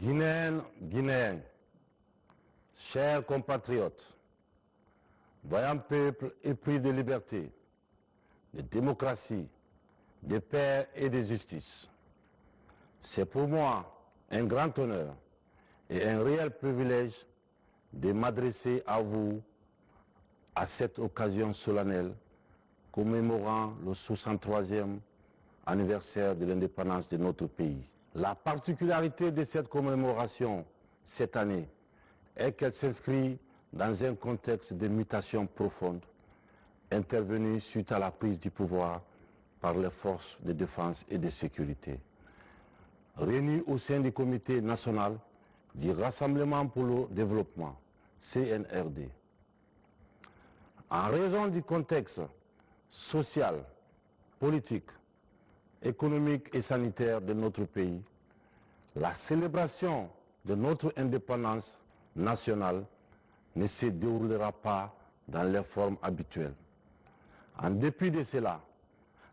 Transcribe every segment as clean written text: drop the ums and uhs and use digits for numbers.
Guinéennes, Guinéens, chers compatriotes, voyant peuple épris de liberté, de démocratie, de paix et de justice, c'est pour moi un grand honneur et un réel privilège de m'adresser à vous à cette occasion solennelle commémorant le 63e anniversaire de l'indépendance de notre pays. La particularité de cette commémoration cette année est qu'elle s'inscrit dans un contexte de mutation profonde intervenue suite à la prise du pouvoir par les forces de défense et de sécurité. Réunies au sein du Comité national du Rassemblement pour le développement, CNRD. En raison du contexte social, politique, économique et sanitaire de notre pays, la célébration de notre indépendance nationale ne se déroulera pas dans les formes habituelles. En dépit de cela,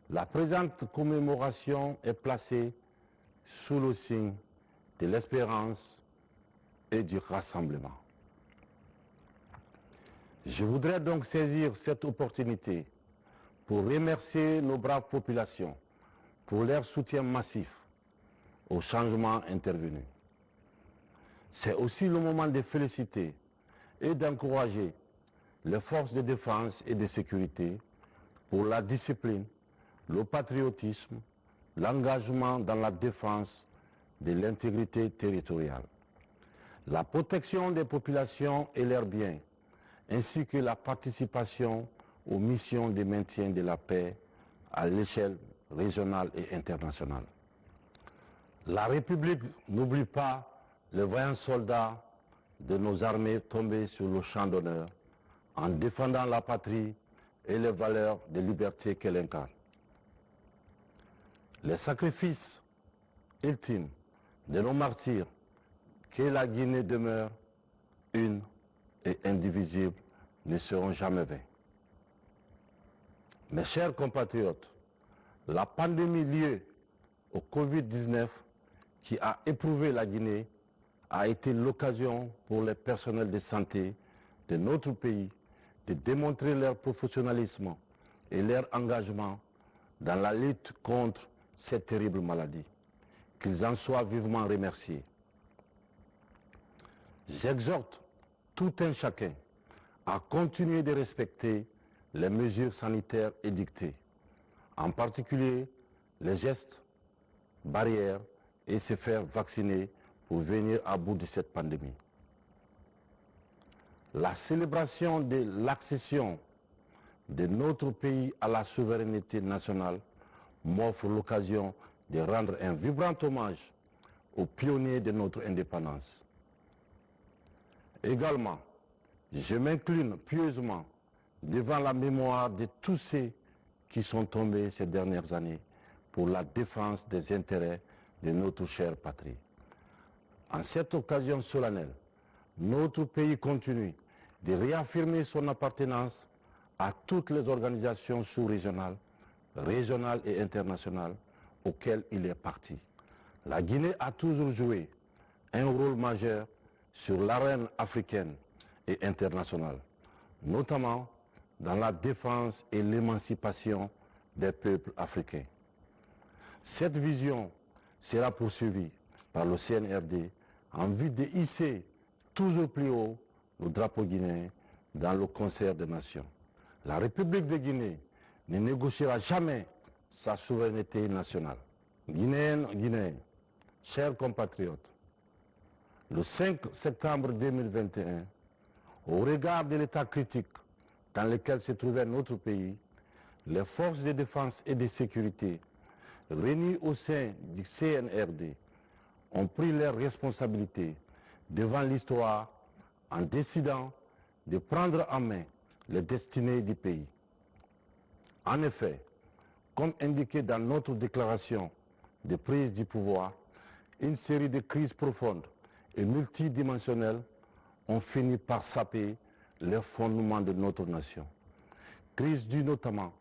la présente commémoration est placée sous le signe de l'espérance et du rassemblement. Je voudrais donc saisir cette opportunité pour remercier nos braves populations pour leur soutien massif aux changements intervenus. C'est aussi le moment de féliciter et d'encourager les forces de défense et de sécurité pour la discipline, le patriotisme, l'engagement dans la défense de l'intégrité territoriale, la protection des populations et leurs biens, ainsi que la participation aux missions de maintien de la paix à l'échelle régionale et internationale. La République n'oublie pas les vaillants soldats de nos armées tombés sur le champ d'honneur en défendant la patrie et les valeurs de liberté qu'elle incarne. Les sacrifices ultimes de nos martyrs, que la Guinée demeure une et indivisible, ne seront jamais vains. Mes chers compatriotes, la pandémie liée au Covid-19 qui a éprouvé la Guinée a été l'occasion pour les personnels de santé de notre pays de démontrer leur professionnalisme et leur engagement dans la lutte contre cette terrible maladie. Qu'ils en soient vivement remerciés. J'exhorte tout un chacun à continuer de respecter les mesures sanitaires édictées, en particulier les gestes barrières et se faire vacciner pour venir à bout de cette pandémie. La célébration de l'accession de notre pays à la souveraineté nationale m'offre l'occasion de rendre un vibrant hommage aux pionniers de notre indépendance. Également, je m'incline pieusement devant la mémoire de tous ceux qui sont tombés ces dernières années pour la défense des intérêts de notre chère patrie. En cette occasion solennelle, notre pays continue de réaffirmer son appartenance à toutes les organisations sous-régionales, régionales et internationales auxquelles il est parti. La Guinée a toujours joué un rôle majeur sur l'arène africaine et internationale, notamment dans la défense et l'émancipation des peuples africains. Cette vision sera poursuivie par le CNRD en vue de hisser toujours plus haut le drapeau guinéen dans le concert des nations. La République de Guinée ne négociera jamais sa souveraineté nationale. Guinéennes, Guinéens, chers compatriotes, le 5 septembre 2021, au regard de l'état critique dans lequel se trouvait notre pays, les forces de défense et de sécurité réunies au sein du CNRD ont pris leurs responsabilités devant l'histoire en décidant de prendre en main les destinées du pays. En effet, comme indiqué dans notre déclaration de prise du pouvoir, une série de crises profondes et multidimensionnelles ont fini par saper les fondements de notre nation. Crise due notamment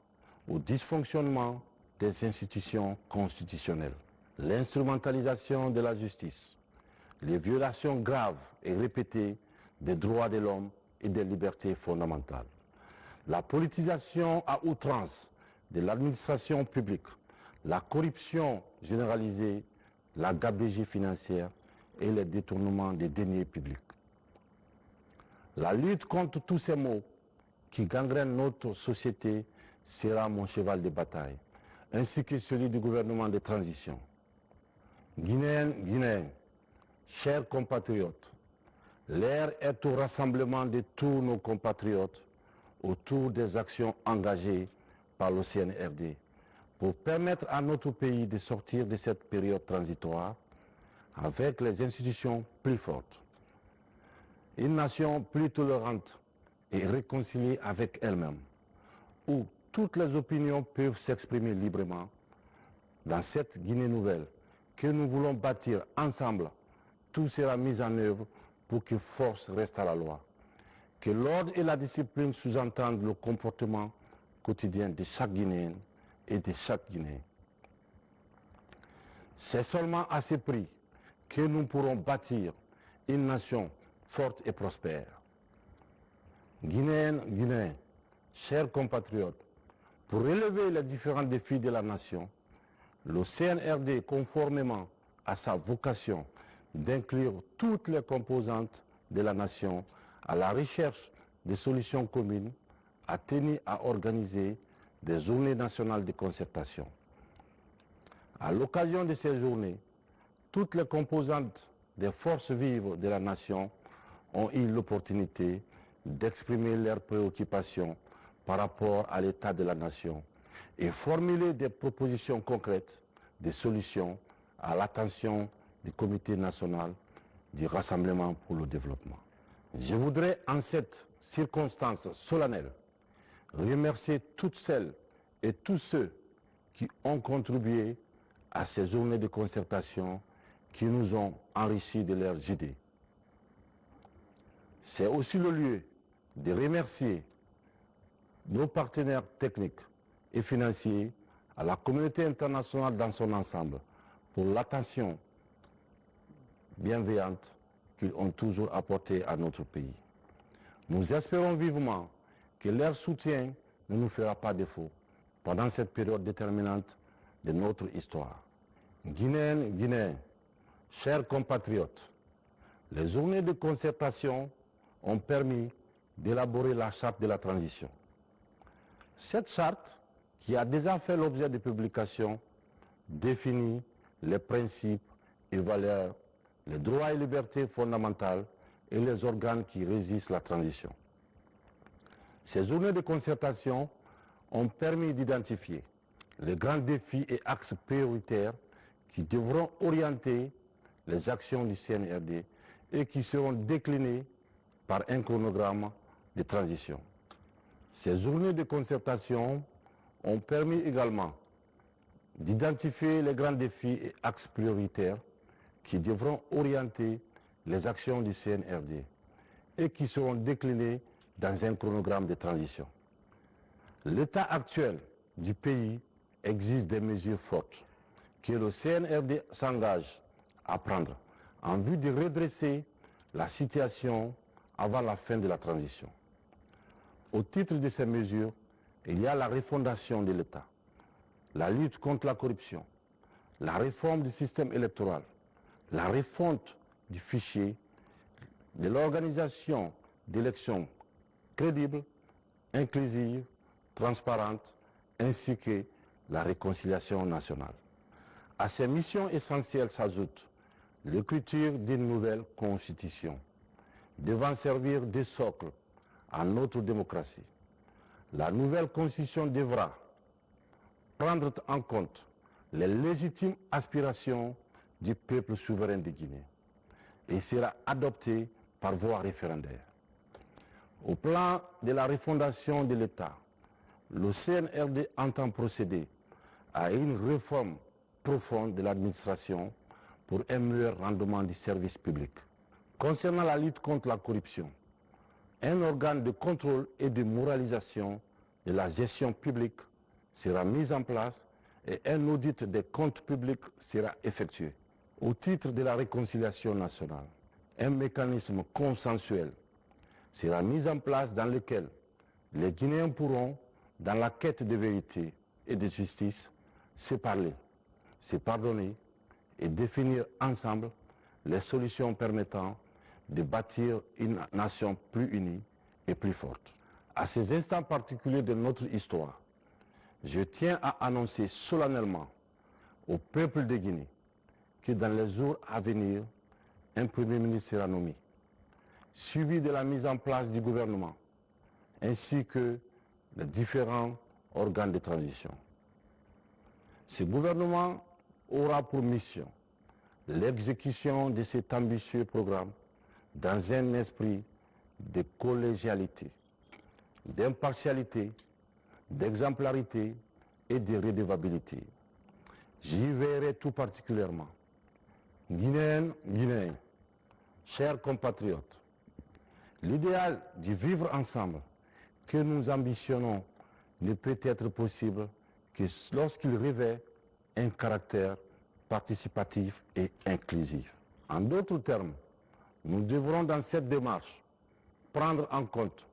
au dysfonctionnement des institutions constitutionnelles, l'instrumentalisation de la justice, les violations graves et répétées des droits de l'homme et des libertés fondamentales, la politisation à outrance de l'administration publique, la corruption généralisée, la gabegie financière et les détournements des deniers publics. La lutte contre tous ces maux qui gangrènent notre société sera mon cheval de bataille, ainsi que celui du gouvernement de transition. Guinéennes, Guinéens, chers compatriotes, l'heure est au rassemblement de tous nos compatriotes autour des actions engagées par le CNRD pour permettre à notre pays de sortir de cette période transitoire avec les institutions plus fortes. Une nation plus tolérante et réconciliée avec elle-même, où toutes les opinions peuvent s'exprimer librement. Dans cette Guinée nouvelle que nous voulons bâtir ensemble, tout sera mis en œuvre pour que force reste à la loi, que l'ordre et la discipline sous-entendent le comportement quotidien de chaque Guinéen et de chaque Guinéen. C'est seulement à ce prix que nous pourrons bâtir une nation forte et prospère. Guinéennes, Guinéens, chers compatriotes, pour relever les différents défis de la nation, le CNRD, conformément à sa vocation d'inclure toutes les composantes de la nation à la recherche de solutions communes, a tenu à organiser des journées nationales de concertation. À l'occasion de ces journées, toutes les composantes des forces vives de la nation ont eu l'opportunité d'exprimer leurs préoccupations par rapport à l'état de la nation et formuler des propositions concrètes, des solutions à l'attention du Comité national du Rassemblement pour le développement. Je voudrais, en cette circonstance solennelle, remercier toutes celles et tous ceux qui ont contribué à ces journées de concertation qui nous ont enrichis de leurs idées. C'est aussi le lieu de remercier nos partenaires techniques et financiers, à la communauté internationale dans son ensemble, pour l'attention bienveillante qu'ils ont toujours apportée à notre pays. Nous espérons vivement que leur soutien ne nous fera pas défaut pendant cette période déterminante de notre histoire. Guinéennes, Guinéens, chers compatriotes, les journées de concertation ont permis d'élaborer la charte de la transition. Cette charte, qui a déjà fait l'objet de publications, définit les principes et valeurs, les droits et libertés fondamentales et les organes qui régissent la transition. Ces journées de concertation ont permis d'identifier les grands défis et axes prioritaires qui devront orienter les actions du CNRD et qui seront déclinés par un chronogramme de transition. Ces journées de concertation ont permis également d'identifier les grands défis et axes prioritaires qui devront orienter les actions du CNRD et qui seront déclinés dans un chronogramme de transition. L'état actuel du pays exige des mesures fortes que le CNRD s'engage à prendre en vue de redresser la situation avant la fin de la transition. Au titre de ces mesures, il y a la refondation de l'État, la lutte contre la corruption, la réforme du système électoral, la refonte du fichier, de l'organisation d'élections crédibles, inclusives, transparentes, ainsi que la réconciliation nationale. À ces missions essentielles s'ajoute l'écriture d'une nouvelle constitution, devant servir de socle à notre démocratie. La nouvelle constitution devra prendre en compte les légitimes aspirations du peuple souverain de Guinée et sera adoptée par voie référendaire. Au plan de la refondation de l'État, le CNRD entend procéder à une réforme profonde de l'administration pour un meilleur rendement du service public. Concernant la lutte contre la corruption, un organe de contrôle et de moralisation de la gestion publique sera mis en place et un audit des comptes publics sera effectué. Au titre de la réconciliation nationale, un mécanisme consensuel sera mis en place dans lequel les Guinéens pourront, dans la quête de vérité et de justice, se parler, se pardonner et définir ensemble les solutions permettant de bâtir une nation plus unie et plus forte. À ces instants particuliers de notre histoire, je tiens à annoncer solennellement au peuple de Guinée que dans les jours à venir, un Premier ministre sera nommé, suivi de la mise en place du gouvernement, ainsi que les différents organes de transition. Ce gouvernement aura pour mission l'exécution de cet ambitieux programme dans un esprit de collégialité, d'impartialité, d'exemplarité et de redevabilité. J'y verrai tout particulièrement. Guinéennes, Guinéens, chers compatriotes, l'idéal du vivre ensemble que nous ambitionnons ne peut être possible que lorsqu'il revêt un caractère participatif et inclusif. En d'autres termes, nous devrons dans cette démarche prendre en compte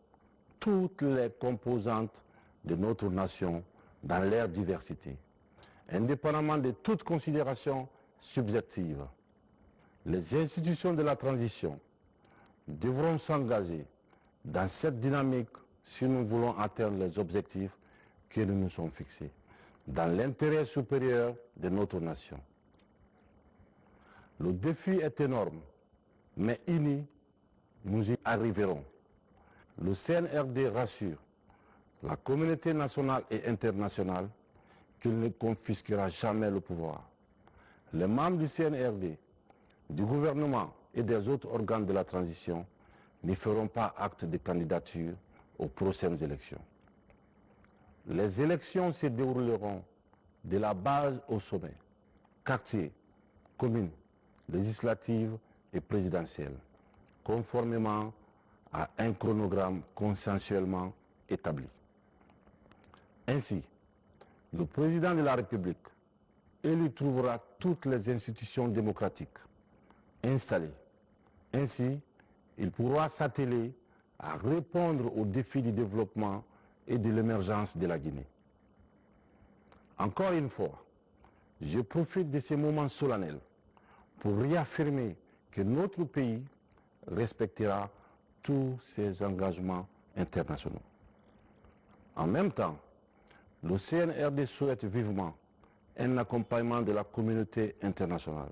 toutes les composantes de notre nation dans leur diversité, indépendamment de toute considération subjective. Les institutions de la transition devront s'engager dans cette dynamique si nous voulons atteindre les objectifs que nous nous sommes fixés, dans l'intérêt supérieur de notre nation. Le défi est énorme, mais unis, nous y arriverons. Le CNRD rassure la communauté nationale et internationale qu'il ne confisquera jamais le pouvoir. Les membres du CNRD, du gouvernement et des autres organes de la transition ne feront pas acte de candidature aux prochaines élections. Les élections se dérouleront de la base au sommet, quartier, commune, législative et présidentielle, conformément à un chronogramme consensuellement établi. Ainsi, le président de la République élu trouvera toutes les institutions démocratiques installées. Ainsi, il pourra s'atteler à répondre aux défis du développement et de l'émergence de la Guinée. Encore une fois, je profite de ces moments solennels pour réaffirmer que notre pays respectera tous ses engagements internationaux. En même temps, le CNRD souhaite vivement un accompagnement de la communauté internationale,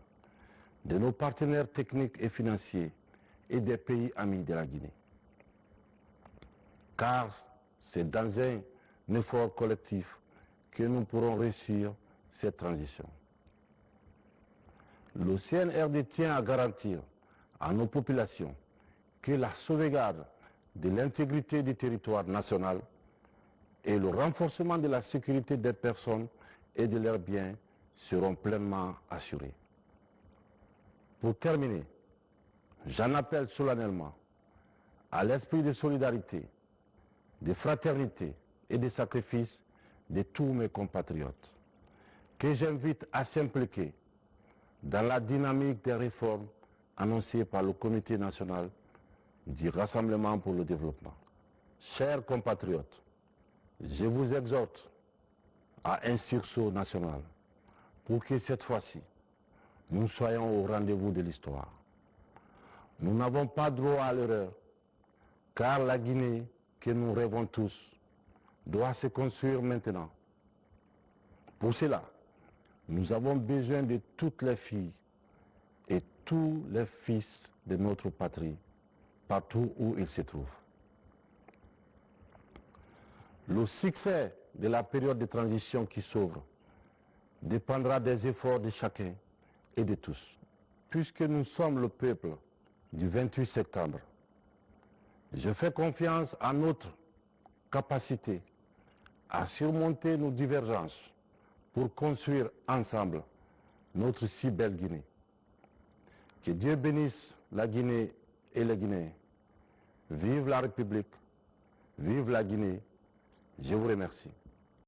de nos partenaires techniques et financiers et des pays amis de la Guinée. Car c'est dans un effort collectif que nous pourrons réussir cette transition. Le CNRD tient à garantir à nos populations que la sauvegarde de l'intégrité du territoire national et le renforcement de la sécurité des personnes et de leurs biens seront pleinement assurés. Pour terminer, j'en appelle solennellement à l'esprit de solidarité, de fraternité et de sacrifice de tous mes compatriotes, que j'invite à s'impliquer dans la dynamique des réformes annoncées par le Comité national du Rassemblement pour le développement. Chers compatriotes, je vous exhorte à un sursaut national pour que cette fois-ci, nous soyons au rendez-vous de l'histoire. Nous n'avons pas droit à l'erreur, car la Guinée que nous rêvons tous doit se construire maintenant. Pour cela, nous avons besoin de toutes les filles et tous les fils de notre patrie, partout où ils se trouvent. Le succès de la période de transition qui s'ouvre dépendra des efforts de chacun et de tous. Puisque nous sommes le peuple du 28 septembre, je fais confiance à notre capacité à surmonter nos divergences pour construire ensemble notre si belle Guinée. Que Dieu bénisse la Guinée et les Guinéens. Vive la République, vive la Guinée. Je vous remercie.